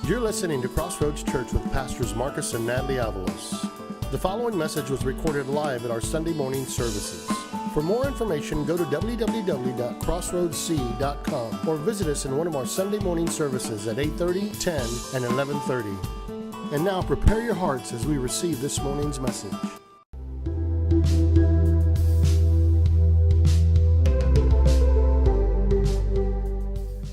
You're listening to Crossroads Church with Pastors Marcus and Natalie Avalos. The following message was recorded live at our Sunday morning services. For more information, go to www.crossroadsc.com or visit us in one of our Sunday morning services at 8:30, 10, and 11:30. And now prepare your hearts as we receive this morning's message.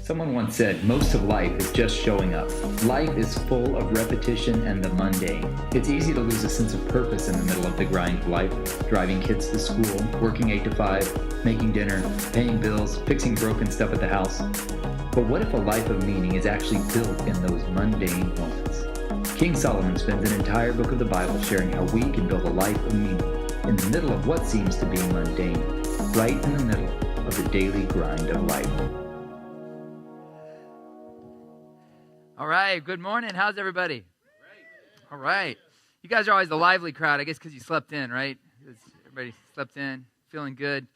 Someone once said, most of life is just showing up. Life is full of repetition and the mundane. It's easy to lose a sense of purpose in the middle of the grind of life, driving kids to school, working 8 to 5, making dinner, paying bills, fixing broken stuff at the house. But what if a life of meaning is actually built in those mundane moments? King Solomon spends an entire book of the Bible sharing how we can build a life of meaning in the middle of what seems to be mundane, right in the middle of the daily grind of life. All right, good morning. How's everybody? Great. All right. You guys are always the lively crowd, I guess because you slept in, right? Everybody slept in, feeling good.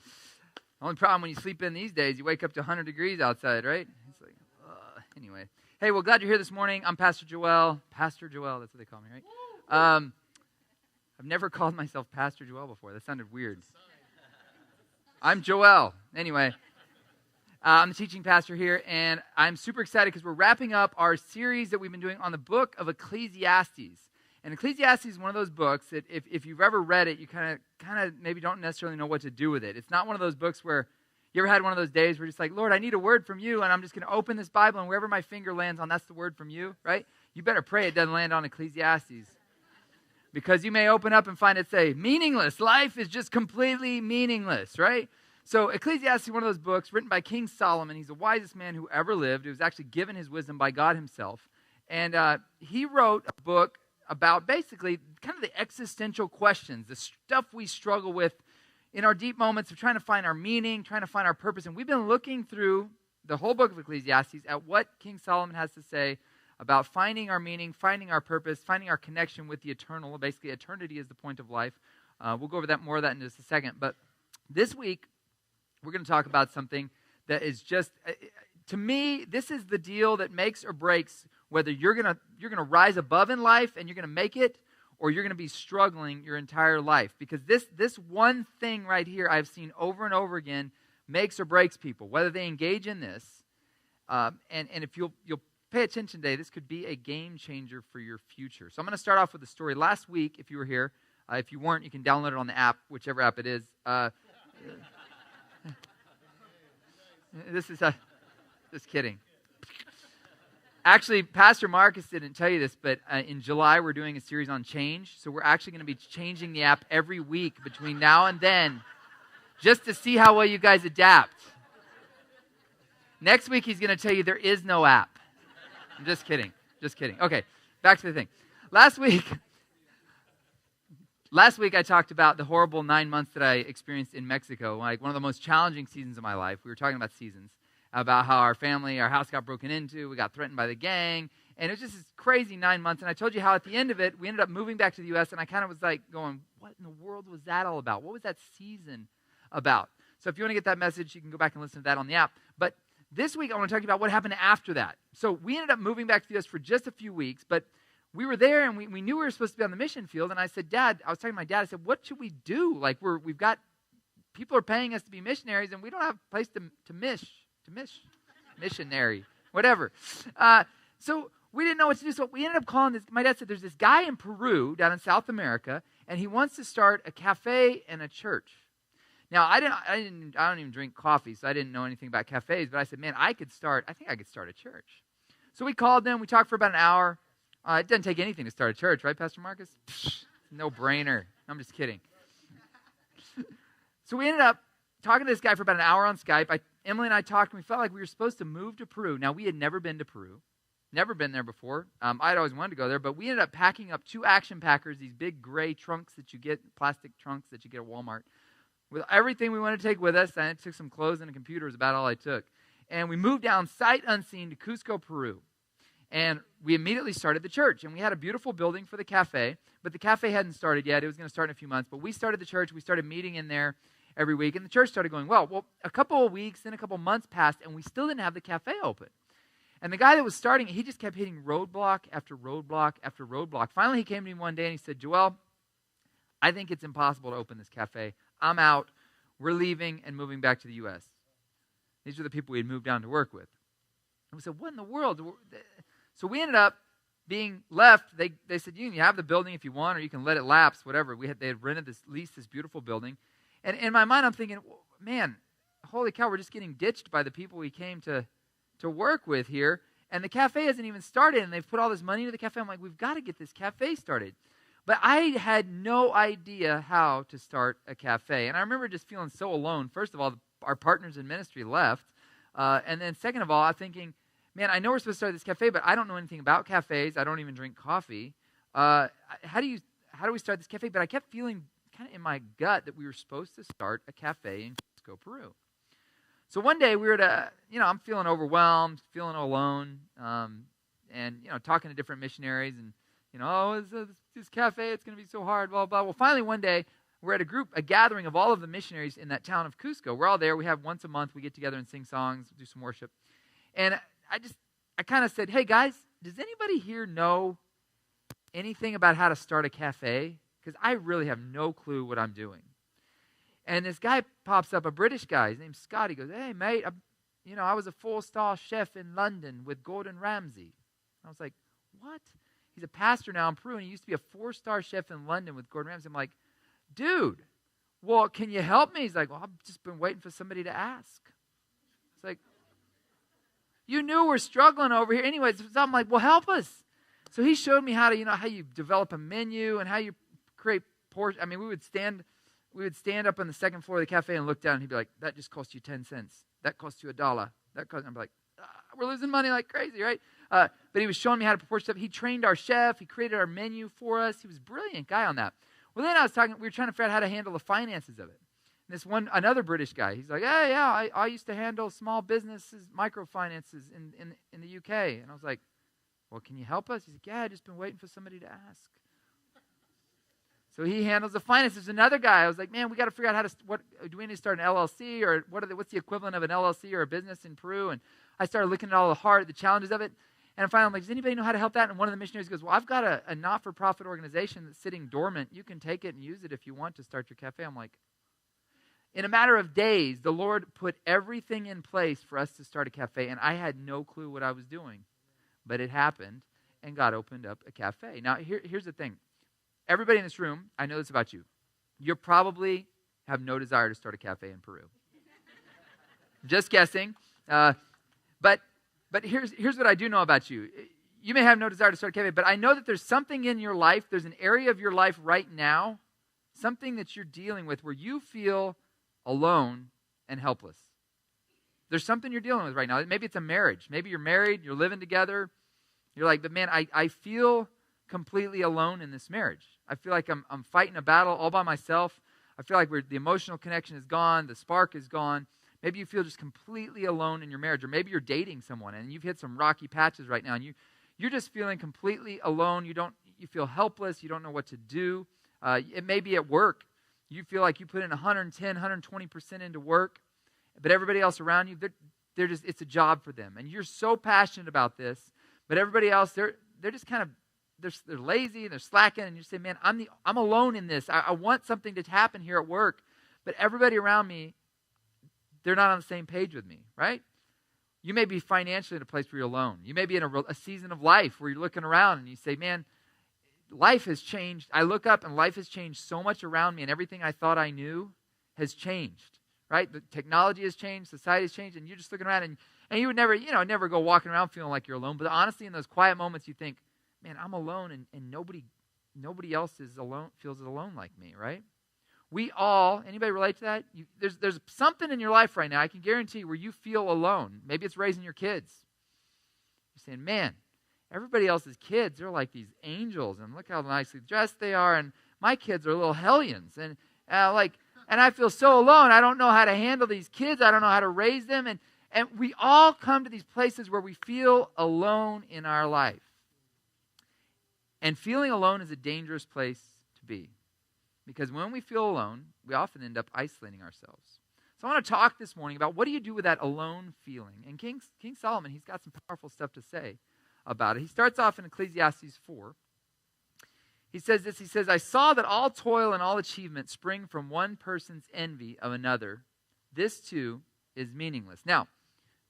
The only problem when you sleep in these days, you wake up to 100 degrees outside, right? It's like, anyway. Hey, well, glad you're here this morning. I'm Pastor Joel. Pastor Joel, that's what they call me, right? I've never called myself Pastor Joel before. That sounded weird. I'm Joel. Anyway. I'm the teaching pastor here, and I'm super excited because we're wrapping up our series that we've been doing on the book of Ecclesiastes. And Ecclesiastes is one of those books that if you've ever read it, you kind of maybe don't necessarily know what to do with it. It's not one of those books where you ever had one of those days where you're just like, Lord, I need a word from you, and I'm just going to open this Bible, and wherever my finger lands on, that's the word from you, right? You better pray it doesn't land on Ecclesiastes. Because you may open up and find it say, meaningless. Life is just completely meaningless, right? So Ecclesiastes is one of those books written by King Solomon. He's the wisest man who ever lived. He was actually given his wisdom by God himself. And he wrote a book about basically kind of the existential questions, the stuff we struggle with in our deep moments of trying to find our meaning, trying to find our purpose. And we've been looking through the whole book of Ecclesiastes at what King Solomon has to say about finding our meaning, finding our purpose, finding our connection with the eternal. Basically, eternity is the point of life. We'll go over more of that in just a second. But this week, we're going to talk about something that is just, to me, this is the deal that makes or breaks whether you're going to rise above in life and you're going to make it, or you're going to be struggling your entire life. Because this one thing right here I've seen over and over again makes or breaks people, whether they engage in this. And if you'll pay attention today, this could be a game changer for your future. So I'm going to start off with a story. Last week, if you were here, if you weren't, you can download it on the app, whichever app it is. This is just kidding. Actually, Pastor Marcus didn't tell you this, but in July we're doing a series on change. So we're actually going to be changing the app every week between now and then, just to see how well you guys adapt. Next week he's going to tell you there is no app. I'm just kidding. Just kidding. Okay, back to the thing. Last week I talked about the horrible 9 months that I experienced in Mexico, like one of the most challenging seasons of my life. We were talking about seasons, about how our house got broken into, we got threatened by the gang, and it was just this crazy 9 months. And I told you how at the end of it, we ended up moving back to the U.S., and I kind of was like going, what in the world was that all about? What was that season about? So if you want to get that message, you can go back and listen to that on the app. But this week, I want to talk to you about what happened after that. So we ended up moving back to the U.S. for just a few weeks, but we were there, and we knew we were supposed to be on the mission field, and I said, I was talking to my dad, I said, what should we do? Like, we've got, people are paying us to be missionaries, and we don't have a place to missionary, whatever. So we didn't know what to do, so we ended up calling this, my dad said, there's this guy in Peru, down in South America, and he wants to start a cafe and a church. Now, I don't even drink coffee, so I didn't know anything about cafes, but I said, man, I think I could start a church. So we called them, we talked for about an hour. It doesn't take anything to start a church, right, Pastor Marcus? No brainer. I'm just kidding. So we ended up talking to this guy for about an hour on Skype. Emily and I talked, and we felt like we were supposed to move to Peru. Now, we had never been to Peru, never been there before. I'd always wanted to go there, but we ended up packing up 2 action packers, these big gray trunks that you get, plastic trunks that you get at Walmart, with everything we wanted to take with us. And I took some clothes and a computer was about all I took. And we moved down sight unseen to Cusco, Peru. And we immediately started the church. And we had a beautiful building for the cafe, but the cafe hadn't started yet. It was going to start in a few months. But we started the church. We started meeting in there every week. And the church started going well. Well, a couple of weeks, then a couple of months passed, and we still didn't have the cafe open. And the guy that was starting, he just kept hitting roadblock after roadblock after roadblock. Finally, he came to me one day and he said, Joel, I think it's impossible to open this cafe. I'm out. We're leaving and moving back to the U.S. These are the people we had moved down to work with. And we said, what in the world? So we ended up being left. They said, you can have the building if you want, or you can let it lapse, whatever. They had rented this beautiful building. And in my mind, I'm thinking, man, holy cow, we're just getting ditched by the people we came to work with here. And the cafe hasn't even started, and they've put all this money into the cafe. I'm like, we've got to get this cafe started. But I had no idea how to start a cafe. And I remember just feeling so alone. First of all, our partners in ministry left. And then second of all, I'm thinking, man, I know we're supposed to start this cafe, but I don't know anything about cafes. I don't even drink coffee. How do we start this cafe? But I kept feeling kind of in my gut that we were supposed to start a cafe in Cusco, Peru. So one day we were I'm feeling overwhelmed, feeling alone, and, talking to different missionaries and, this cafe, it's going to be so hard, blah, blah. Well, finally one day we're at a gathering of all of the missionaries in that town of Cusco. We're all there. We have once a month, we get together and sing songs, do some worship. And I kind of said, hey guys, does anybody here know anything about how to start a cafe? Because I really have no clue what I'm doing. And this guy pops up, a British guy. His name's Scott. He goes, hey, mate, I was a 4-star chef in London with Gordon Ramsay. I was like, what? He's a pastor now in Peru, and he used to be a 4-star chef in London with Gordon Ramsay. I'm like, dude, well, can you help me? He's like, well, I've just been waiting for somebody to ask. It's like, you knew we're struggling over here. Anyways, so I'm like, well, help us. So he showed me how to, how you develop a menu and how you create portions. I mean, we would stand up on the second floor of the cafe and look down, and he'd be like, that just cost you 10 cents. That cost you $1. I'm like, we're losing money like crazy, right? But he was showing me how to prepare stuff. He trained our chef. He created our menu for us. He was a brilliant guy on that. Well, then we were trying to figure out how to handle the finances of it. And another British guy, he's like, hey, yeah, I used to handle small businesses, microfinances in the UK. And I was like, well, can you help us? He's like, yeah, I've just been waiting for somebody to ask. So he handles the finances. Another guy, I was like, man, we got to figure out what do we need to start an LLC, or what's the equivalent of an LLC or a business in Peru? And I started looking at all the challenges of it. And finally, I'm like, does anybody know how to help that? And one of the missionaries goes, well, I've got a not-for-profit organization that's sitting dormant. You can take it and use it if you want to start your cafe. I'm like, in a matter of days, the Lord put everything in place for us to start a cafe, and I had no clue what I was doing. But it happened, and God opened up a cafe. Now, here's the thing. Everybody in this room, I know this about you. You probably have no desire to start a cafe in Peru. Just guessing. But here's what I do know about you. You may have no desire to start a cafe, but I know that there's something in your life, there's an area of your life right now, something that you're dealing with where you feel alone and helpless. There's something you're dealing with right now. Maybe it's a marriage. Maybe you're married, you're living together. You're like, but man, I feel completely alone in this marriage. I feel like I'm fighting a battle all by myself. I feel like the emotional connection is gone, the spark is gone. Maybe you feel just completely alone in your marriage, or maybe you're dating someone and you've hit some rocky patches right now, and you're just feeling completely alone. You feel helpless. You don't know what to do. It may be at work. You feel like you put in 110, 120% into work, but everybody else around you, it's a job for them, and you're so passionate about this, but everybody else, they're just kind of they're lazy and they're slacking, and you say, man, I'm alone in this. I want something to happen here at work, but everybody around me, they're not on the same page with me, right? You may be financially in a place where you're alone. You may be in a season of life where you're looking around and you say, man, life has changed. I look up and life has changed so much around me, and everything I thought I knew has changed, right? The technology has changed, society has changed, and you're just looking around, and you would never go walking around feeling like you're alone. But honestly, in those quiet moments, you think, man, I'm alone, and nobody else feels alone like me, right? We all, anybody relate to that? There's something in your life right now, I can guarantee, where you feel alone. Maybe it's raising your kids. You're saying, man, everybody else's kids, they're like these angels, and look how nicely dressed they are, and my kids are little hellions, and I feel so alone. I don't know how to handle these kids. I don't know how to raise them, and we all come to these places where we feel alone in our life. And feeling alone is a dangerous place to be. Because when we feel alone, we often end up isolating ourselves. So So I want to talk this morning about what do you do with that alone feeling? And King Solomon, he's got some powerful stuff to say about it. He starts off in Ecclesiastes 4. He says this, he says, I saw that all toil and all achievement spring from one person's envy of another. This too is meaningless. Now,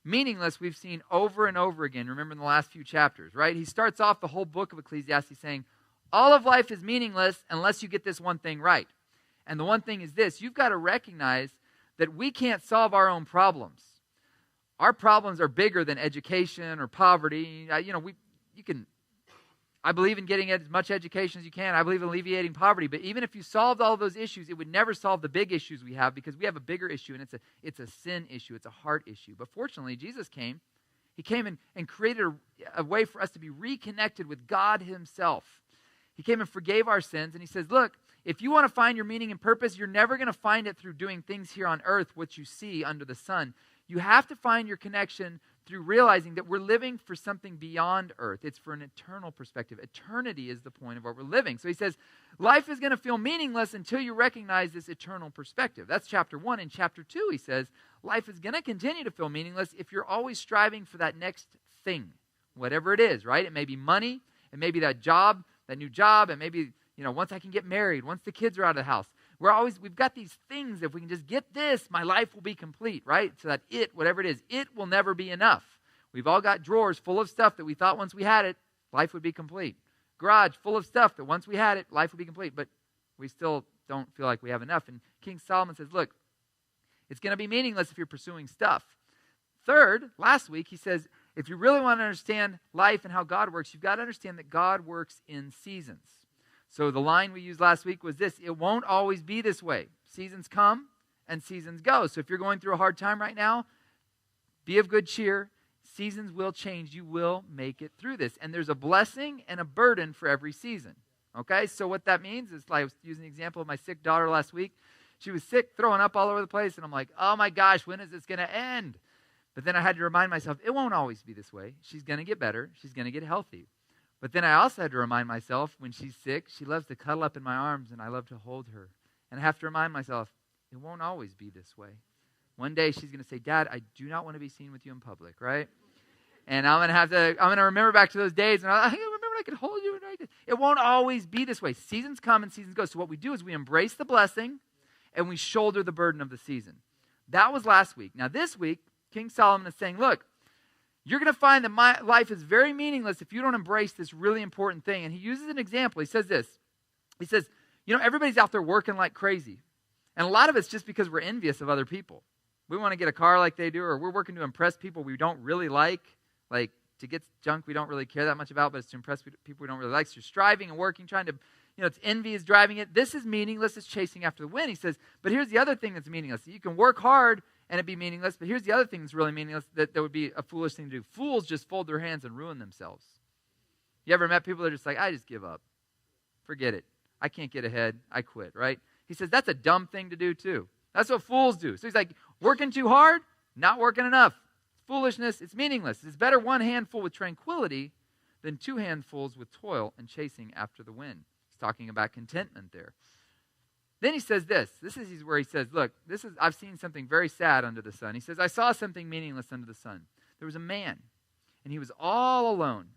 meaningless we've seen over and over again, remember in the last few chapters, right? He starts off the whole book of Ecclesiastes saying, all of life is meaningless unless you get this one thing right. And the one thing is this, you've got to recognize that we can't solve our own problems. Our problems are bigger than education or poverty. I believe in getting as much education as you can. I believe in alleviating poverty. But even if you solved all of those issues, it would never solve the big issues we have because we have a bigger issue, and it's a sin issue. It's a heart issue. But fortunately, Jesus came. He came and created a way for us to be reconnected with God himself. He came and forgave our sins, and he says, look, if you want to find your meaning and purpose, you're never going to find it through doing things here on earth, what you see under the sun. You have to find your connection through realizing that we're living for something beyond earth. It's for an eternal perspective. Eternity is the point of what we're living. So he says, life is going to feel meaningless until you recognize this eternal perspective. That's chapter 1. In chapter 2, he says, life is going to continue to feel meaningless if you're always striving for that next thing, whatever it is, right? It may be money. It may be that job, that new job. It may be, once I can get married, once the kids are out of the house. We've got these things, if we can just get this, my life will be complete, right? So that whatever it is, it will never be enough. We've all got drawers full of stuff that we thought once we had it, life would be complete. Garage full of stuff that once we had it, life would be complete. But we still don't feel like we have enough. And King Solomon says, look, it's going to be meaningless if you're pursuing stuff. Third, last week, he says, if you really want to understand life and how God works, you've got to understand that God works in seasons. So the line we used last week was this, it won't always be this way. Seasons come and seasons go. So if you're going through a hard time right now, be of good cheer. Seasons will change. You will make it through this. And there's a blessing and a burden for every season. Okay, so what that means is, like I was using the example of my sick daughter last week. She was sick, throwing up all over the place, and I'm like, oh my gosh, when is this going to end? But then I had to remind myself, it won't always be this way. She's going to get better. She's going to get healthy. But then I also had to remind myself, when she's sick, she loves to cuddle up in my arms, and I love to hold her. And I have to remind myself, it won't always be this way. One day she's going to say, Dad, I do not want to be seen with you in public, right? And I'm going to remember back to those days, and I remember I could hold you. It won't always be this way. Seasons come and seasons go. So what we do is we embrace the blessing, and we shoulder the burden of the season. That was last week. Now this week, King Solomon is saying, look, you're going to find that my life is very meaningless if you don't embrace this really important thing. And he uses an example. He says this. He says, everybody's out there working like crazy. And a lot of it's just because we're envious of other people. We want to get a car like they do, or we're working to impress people we don't really like to get junk we don't really care that much about, but it's to impress people we don't really like. So you're striving and working, trying to, it's envy is driving it. This is meaningless. It's chasing after the wind. He says, but here's the other thing that's meaningless. You can work hard and it'd be meaningless, but here's the other thing that's really meaningless that would be a foolish thing to do. Fools just fold their hands and ruin themselves. You ever met people that are just like, I just give up. Forget it. I can't get ahead. I quit, right? He says, that's a dumb thing to do too. That's what fools do. So he's like, working too hard, not working enough. Foolishness, it's meaningless. It's better one handful with tranquility than two handfuls with toil and chasing after the wind. He's talking about contentment there. Then he says this. This is where he says, look, I've seen something very sad under the sun. He says, I saw something meaningless under the sun. There was a man, and he was all alone.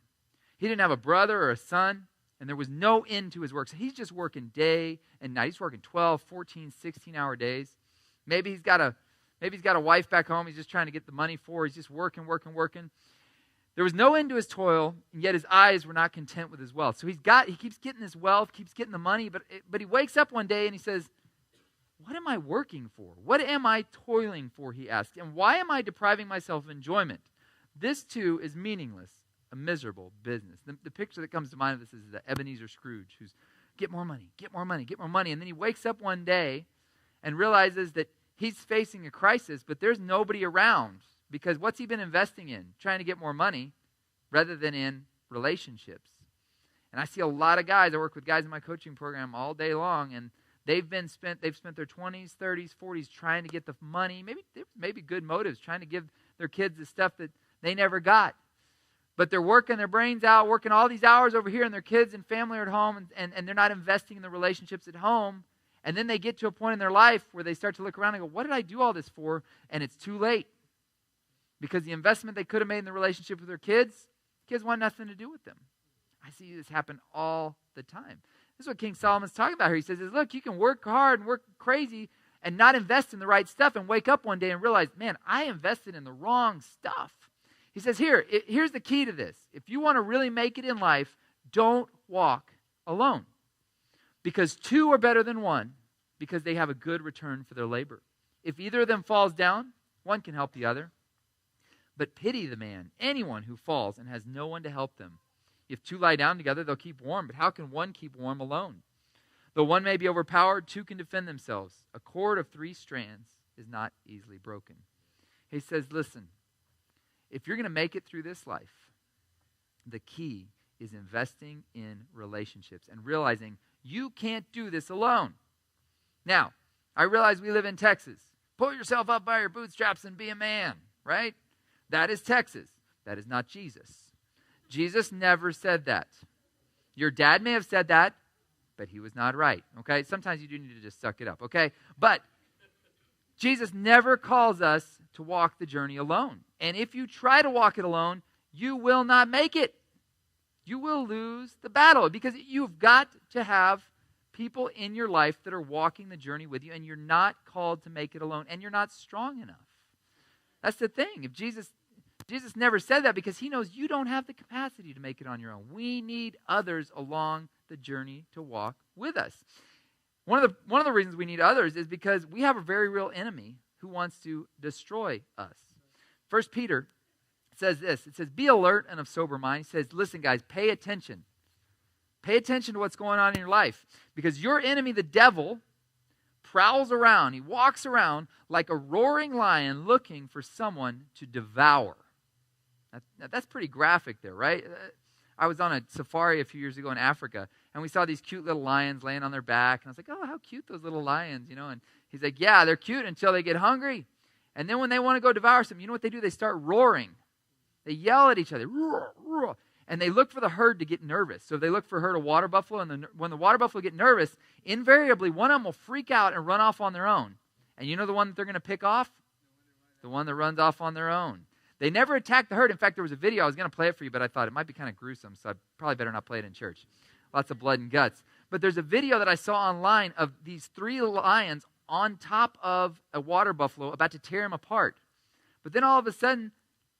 He didn't have a brother or a son, and there was no end to his work. So he's just working day and night. He's working 12, 14, 16-hour days. Maybe he's got a wife back home he's just trying to get the money for. He's just working. There was no end to his toil, and yet his eyes were not content with his wealth. So he keeps getting his wealth, keeps getting the money, but he wakes up one day and he says, what am I working for? What am I toiling for, he asks. And why am I depriving myself of enjoyment? This too is meaningless, a miserable business. The picture that comes to mind of this is the Ebenezer Scrooge, who's get more money. And then he wakes up one day and realizes that he's facing a crisis, but there's nobody around. Because what's he been investing in? Trying to get more money rather than in relationships. And I see a lot of guys, I work with guys in my coaching program all day long, and they've spent their 20s, 30s, 40s trying to get the money, maybe good motives, trying to give their kids the stuff that they never got. But they're working their brains out, working all these hours over here, and their kids and family are at home, and they're not investing in the relationships at home. And then they get to a point in their life where they start to look around and go, what did I do all this for? And it's too late. Because the investment they could have made in the relationship with their kids want nothing to do with them. I see this happen all the time. This is what King Solomon's talking about here. He says, look, you can work hard and work crazy and not invest in the right stuff and wake up one day and realize, man, I invested in the wrong stuff. He says, here's the key to this. If you want to really make it in life, don't walk alone. Because two are better than one, because they have a good return for their labor. If either of them falls down, one can help the other. But pity the man, anyone who falls and has no one to help them. If two lie down together, they'll keep warm. But how can one keep warm alone? Though one may be overpowered, two can defend themselves. A cord of 3 strands is not easily broken. He says, listen, if you're going to make it through this life, the key is investing in relationships and realizing you can't do this alone. Now, I realize we live in Texas. Pull yourself up by your bootstraps and be a man, right? That is Texas. That is not Jesus. Jesus never said that. Your dad may have said that, but he was not right, okay? Sometimes you do need to just suck it up, okay? But Jesus never calls us to walk the journey alone. And if you try to walk it alone, you will not make it. You will lose the battle because you've got to have people in your life that are walking the journey with you, and you're not called to make it alone, and you're not strong enough. That's the thing. If Jesus never said that because he knows you don't have the capacity to make it on your own. We need others along the journey to walk with us. One of the reasons we need others is because we have a very real enemy who wants to destroy us. 1 Peter says this. It says, be alert and of sober mind. It says, listen, guys, pay attention. Pay attention to what's going on in your life. Because your enemy, the devil, prowls around. He walks around like a roaring lion looking for someone to devour. That's pretty graphic there, right? I was on a safari a few years ago in Africa, and we saw these cute little lions laying on their back. And I was like, oh, how cute those little lions, And he's like, yeah, they're cute until they get hungry. And then when they want to go devour something, you know what they do? They start roaring. They yell at each other, roar, roar. And they look for the herd to get nervous. So they look for a herd of water buffalo, and when the water buffalo get nervous, invariably one of them will freak out and run off on their own. And you know the one that they're going to pick off? The one that runs off on their own. They never attack the herd. In fact, there was a video. I was going to play it for you, but I thought it might be kind of gruesome, so I probably better not play it in church. Lots of blood and guts. But there's a video that I saw online of these 3 lions on top of a water buffalo about to tear him apart. But then all of a sudden,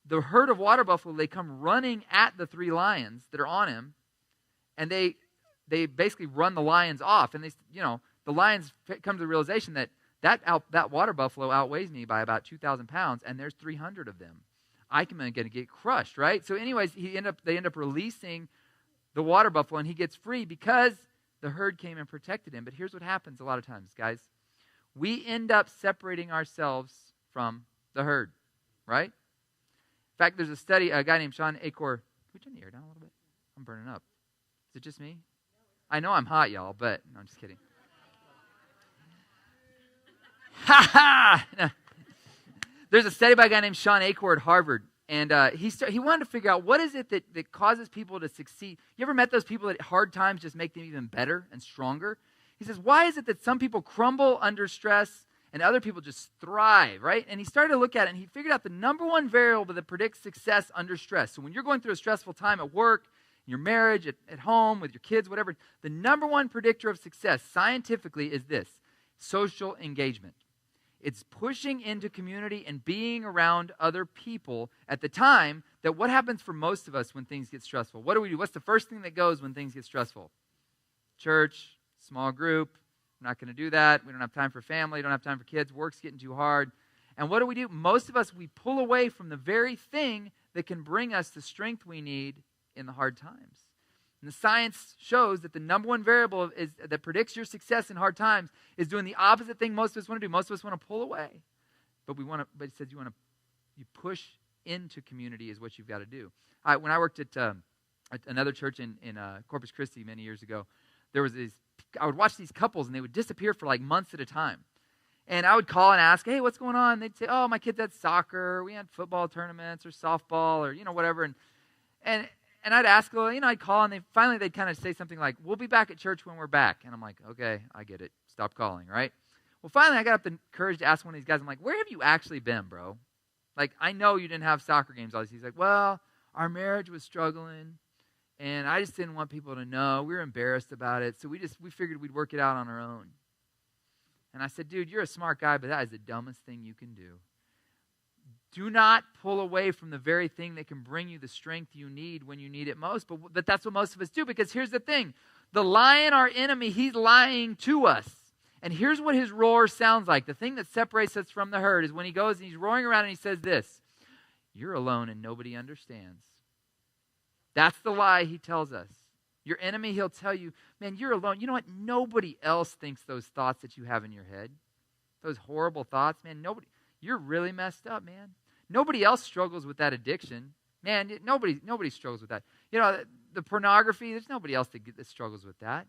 the herd of water buffalo, they come running at the 3 lions that are on him, and they basically run the lions off. And the lions come to the realization that water buffalo outweighs me by about 2,000 pounds, and there's 300 of them. I'm going to get crushed, right? So anyways, they end up releasing the water buffalo, and he gets free because the herd came and protected him. But here's what happens a lot of times, guys. We end up separating ourselves from the herd, right? In fact, there's a study, a guy named Sean Acor. Can we turn the air down a little bit? I'm burning up. Is it just me? I know I'm hot, y'all, but no, I'm just kidding. Ha ha! There's a study by a guy named Sean Acor at Harvard, and he wanted to figure out what is it that causes people to succeed. You ever met those people that hard times just make them even better and stronger? He says, why is it that some people crumble under stress and other people just thrive, right? And he started to look at it, and he figured out the number one variable that predicts success under stress. So when you're going through a stressful time at work, in your marriage, at home, with your kids, whatever, the number one predictor of success scientifically is this: social engagement. It's pushing into community and being around other people at the time that what happens for most of us when things get stressful? What do we do? What's the first thing that goes when things get stressful? Church, small group. We're not going to do that. We don't have time for family. Don't have time for kids. Work's getting too hard. And what do? Most of us, we pull away from the very thing that can bring us the strength we need in the hard times. And the science shows that the number one variable that predicts your success in hard times is doing the opposite thing most of us want to do. Most of us want to pull away. But it says you push into community is what you've got to do. When I worked at another church in Corpus Christi many years ago, I would watch these couples, and they would disappear for like months at a time. And I would call and ask, hey, what's going on? And they'd say, oh, my kids had soccer, we had football tournaments or softball or whatever. And And I'd ask, I'd call, and they'd kind of say something like, we'll be back at church when we're back. And I'm like, okay, I get it. Stop calling, right? Well, finally, I got up the courage to ask one of these guys. I'm like, where have you actually been, bro? Like, I know you didn't have soccer games all these. He's like, well, our marriage was struggling, and I just didn't want people to know. We were embarrassed about it, so we figured we'd work it out on our own. And I said, dude, you're a smart guy, but that is the dumbest thing you can do. Do not pull away from the very thing that can bring you the strength you need when you need it most. But that's what most of us do, because here's the thing. The lion, our enemy, he's lying to us. And here's what his roar sounds like. The thing that separates us from the herd is when he goes and he's roaring around and he says this, you're alone and nobody understands. That's the lie he tells us. Your enemy, he'll tell you, man, you're alone. You know what? Nobody else thinks those thoughts that you have in your head. Those horrible thoughts, man, you're really messed up, man. Nobody else struggles with that addiction. Man, nobody struggles with that. The pornography, there's nobody else that struggles with that.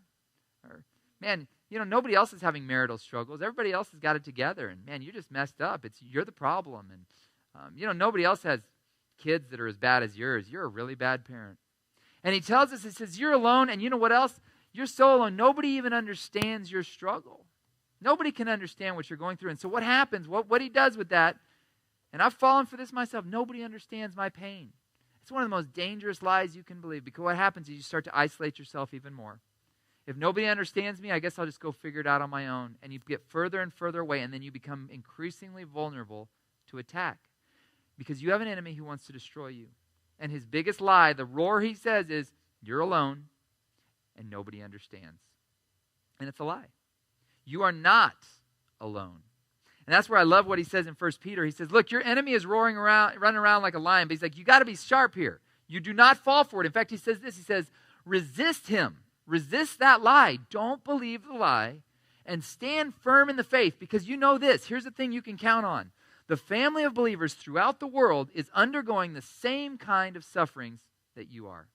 Or, man, nobody else is having marital struggles. Everybody else has got it together. And, man, you're just messed up. You're the problem. And, nobody else has kids that are as bad as yours. You're a really bad parent. And he tells us, he says, you're alone. And you know what else? You're so alone. Nobody even understands your struggle. Nobody can understand what you're going through. And so what happens, what he does with that, and I've fallen for this myself, nobody understands my pain. It's one of the most dangerous lies you can believe, because what happens is you start to isolate yourself even more. If nobody understands me, I guess I'll just go figure it out on my own. And you get further and further away, and then you become increasingly vulnerable to attack, because you have an enemy who wants to destroy you. And his biggest lie, the roar he says is, you're alone and nobody understands. And it's a lie. You are not alone. And that's where I love what he says in 1 Peter. He says, look, your enemy is running around like a lion, but he's like, you got to be sharp here. You do not fall for it. In fact, he says this, he says, resist him. Resist that lie. Don't believe the lie, and stand firm in the faith, because you know this. Here's the thing you can count on. The family of believers throughout the world is undergoing the same kind of sufferings that you are.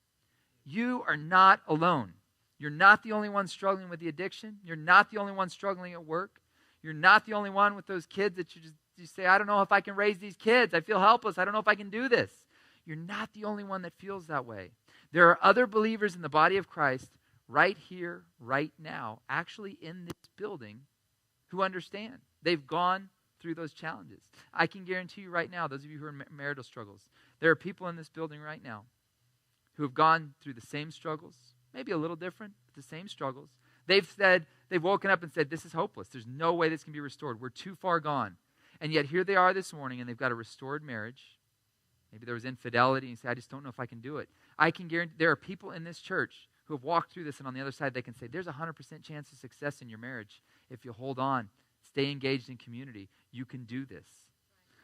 You are not alone. You're not the only one struggling with the addiction. You're not the only one struggling at work. You're not the only one with those kids that you say, I don't know if I can raise these kids. I feel helpless. I don't know if I can do this. You're not the only one that feels that way. There are other believers in the body of Christ right here, right now, actually in this building, who understand. They've gone through those challenges. I can guarantee you right now, those of you who are in marital struggles, there are people in this building right now who have gone through the same struggles, maybe a little different, but the same struggles. They've woken up and said, this is hopeless. There's no way this can be restored. We're too far gone. And yet here they are this morning, and they've got a restored marriage. Maybe there was infidelity, and you say, I just don't know if I can do it. I can guarantee there are people in this church who have walked through this, and on the other side they can say, there's a 100% chance of success in your marriage if you hold on, stay engaged in community. You can do this.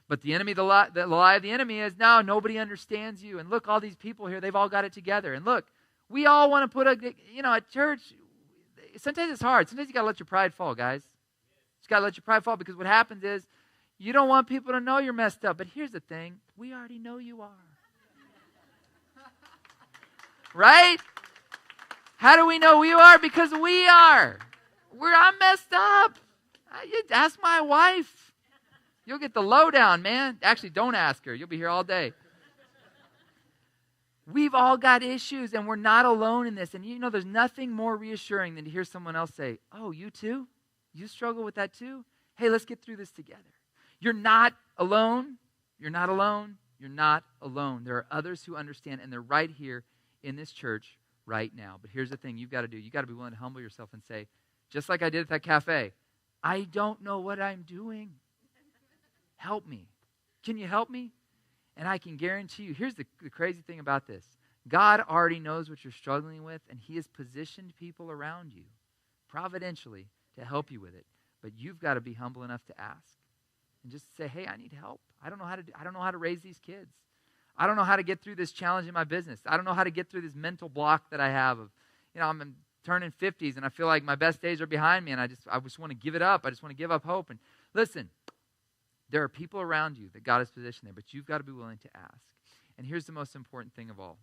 But the enemy, the lie of the enemy is, no, nobody understands you. And look, all these people here, they've all got it together. And look, we all want to put at church, sometimes it's hard. Sometimes you got to let your pride fall, guys. You got to let your pride fall, because what happens is you don't want people to know you're messed up. But here's the thing. We already know you are. Right? How do we know we are? Because we are. I'm messed up. Ask my wife. You'll get the lowdown, man. Actually, don't ask her. You'll be here all day. We've all got issues, and we're not alone in this. And there's nothing more reassuring than to hear someone else say, oh, you too? You struggle with that too? Hey, let's get through this together. You're not alone. You're not alone. You're not alone. There are others who understand, and they're right here in this church right now. But here's the thing you've got to do. You've got to be willing to humble yourself and say, just like I did at that cafe, I don't know what I'm doing. Help me. Can you help me? And I can guarantee you, here's the crazy thing about this. God already knows what you're struggling with, and He has positioned people around you providentially to help you with it. But you've got to be humble enough to ask and just say, hey, I need help. I don't know how to raise these kids. I don't know how to get through this challenge in my business. I don't know how to get through this mental block that I have of, I'm turning 50s and I feel like my best days are behind me, and I just want to give it up. I just want to give up hope. And listen, there are people around you that God has positioned there, but you've got to be willing to ask. And here's the most important thing of all.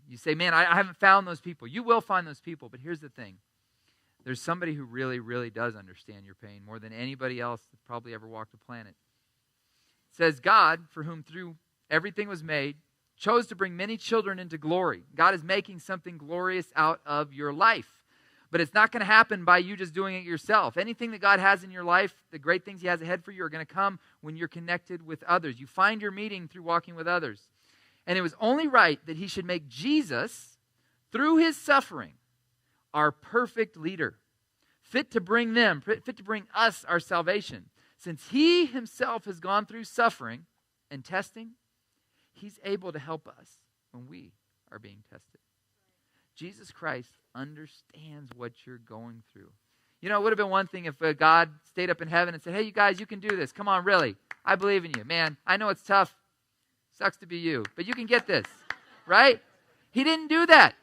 You say, man, I haven't found those people. You will find those people, but here's the thing. There's somebody who really, really does understand your pain more than anybody else that's probably ever walked the planet. It says, God, for whom through everything was made, chose to bring many children into glory. God is making something glorious out of your life. But it's not going to happen by you just doing it yourself. Anything that God has in your life, the great things he has ahead for you are going to come when you're connected with others. You find your meaning through walking with others. And it was only right that he should make Jesus, through his suffering, our perfect leader, fit to bring us our salvation. Since he himself has gone through suffering and testing, he's able to help us when we are being tested. Jesus Christ understands what you're going through. You know, it would have been one thing if God stayed up in heaven and said, hey, you guys, you can do this. Come on, really. I believe in you. Man, I know it's tough. Sucks to be you, but you can get this, right? He didn't do that.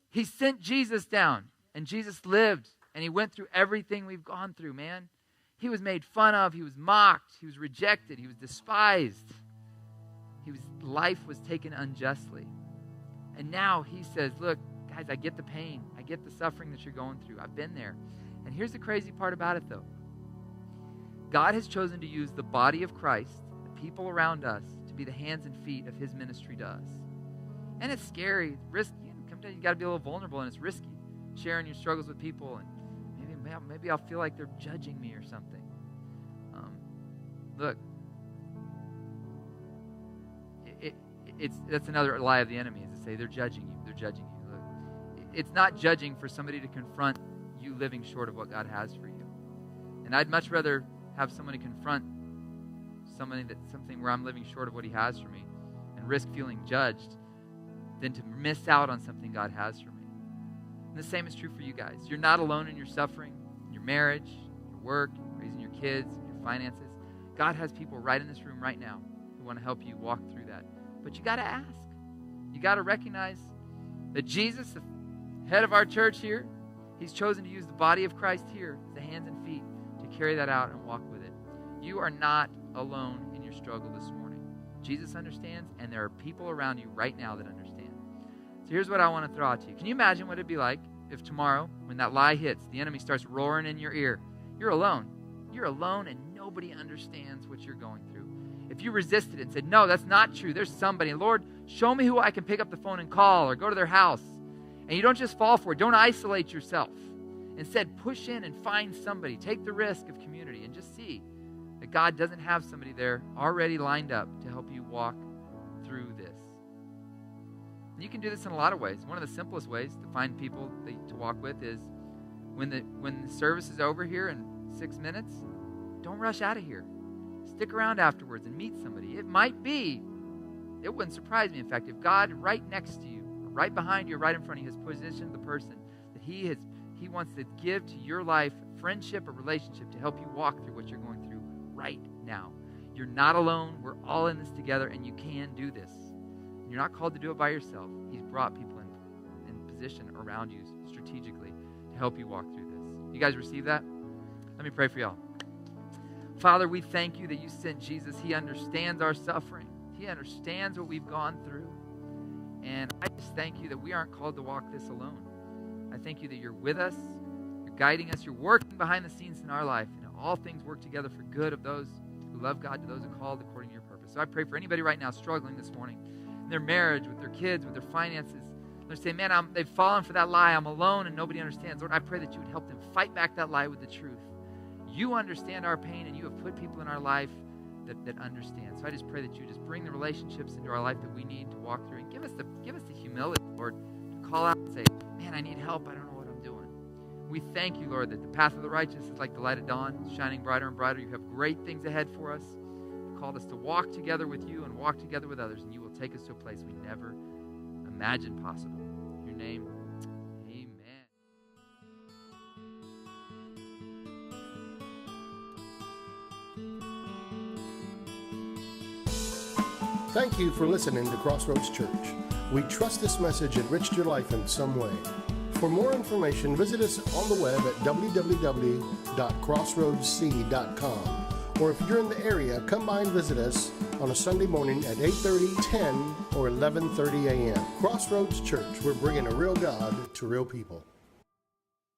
He sent Jesus down, and Jesus lived, and he went through everything we've gone through, man. He was made fun of. He was mocked. He was rejected. He was despised. Life was taken unjustly. And now he says, look, guys, I get the pain. I get the suffering that you're going through. I've been there. And here's the crazy part about it, though. God has chosen to use the body of Christ, the people around us, to be the hands and feet of his ministry to us. And it's scary, it's risky. Sometimes you got to be a little vulnerable, and it's risky, sharing your struggles with people. And maybe I'll feel like they're judging me or something. Look, that's another lie of the enemy, is to say they're judging you. They're judging you. Look, it's not judging for somebody to confront you living short of what God has for you. And I'd much rather have somebody confront something where I'm living short of what he has for me and risk feeling judged than to miss out on something God has for me. And the same is true for you guys. You're not alone in your suffering, your marriage, your work, raising your kids, your finances. God has people right in this room right now who want to help you walk through that. But you got to ask. You got to recognize that Jesus, the head of our church here, he's chosen to use the body of Christ here, the hands and feet, to carry that out and walk with it. You are not alone in your struggle this morning. Jesus understands, and there are people around you right now that understand. So here's what I want to throw out to you. Can you imagine what it'd be like if tomorrow, when that lie hits, the enemy starts roaring in your ear? You're alone. You're alone, and nobody understands what you're going through. If you resisted it and said, no, that's not true. There's somebody. Lord, show me who I can pick up the phone and call or go to their house. And you don't just fall for it. Don't isolate yourself. Instead, push in and find somebody. Take the risk of community and just see that God doesn't have somebody there already lined up to help you walk through this. And you can do this in a lot of ways. One of the simplest ways to find people to walk with is when the service is over here in 6 minutes, don't rush out of here. Stick around afterwards and meet somebody. It wouldn't surprise me, in fact, if God right next to you, or right behind you, or right in front of you, has positioned the person that he wants to give to your life friendship or relationship to help you walk through what you're going through right now. You're not alone. We're all in this together, and you can do this. You're not called to do it by yourself. He's brought people in position around you strategically to help you walk through this. You guys receive that? Let me pray for y'all. Father, we thank you that you sent Jesus. He understands our suffering. He understands what we've gone through. And I just thank you that we aren't called to walk this alone. I thank you that you're with us, you're guiding us, you're working behind the scenes in our life. You know, all things work together for good of those who love God, to those who are called according to your purpose. So I pray for anybody right now struggling this morning in their marriage, with their kids, with their finances. They're saying, man, they've fallen for that lie. I'm alone and nobody understands. Lord, I pray that you would help them fight back that lie with the truth. You understand our pain, and you have put people in our life that understand. So I just pray that you just bring the relationships into our life that we need to walk through, and give us the humility, Lord, to call out and say, man, I need help. I don't know what I'm doing. We thank you, Lord, that the path of the righteous is like the light of dawn, shining brighter and brighter. You have great things ahead for us. You've called us to walk together with you and walk together with others, and you will take us to a place we never imagined possible. In your name, Thank you for listening to Crossroads Church. We trust this message enriched your life in some way. For more information, visit us on the web at www.crossroadsc.com. Or if you're in the area, come by and visit us on a Sunday morning at 8:30, 10, or 11:30 a.m. Crossroads Church, we're bringing a real God to real people.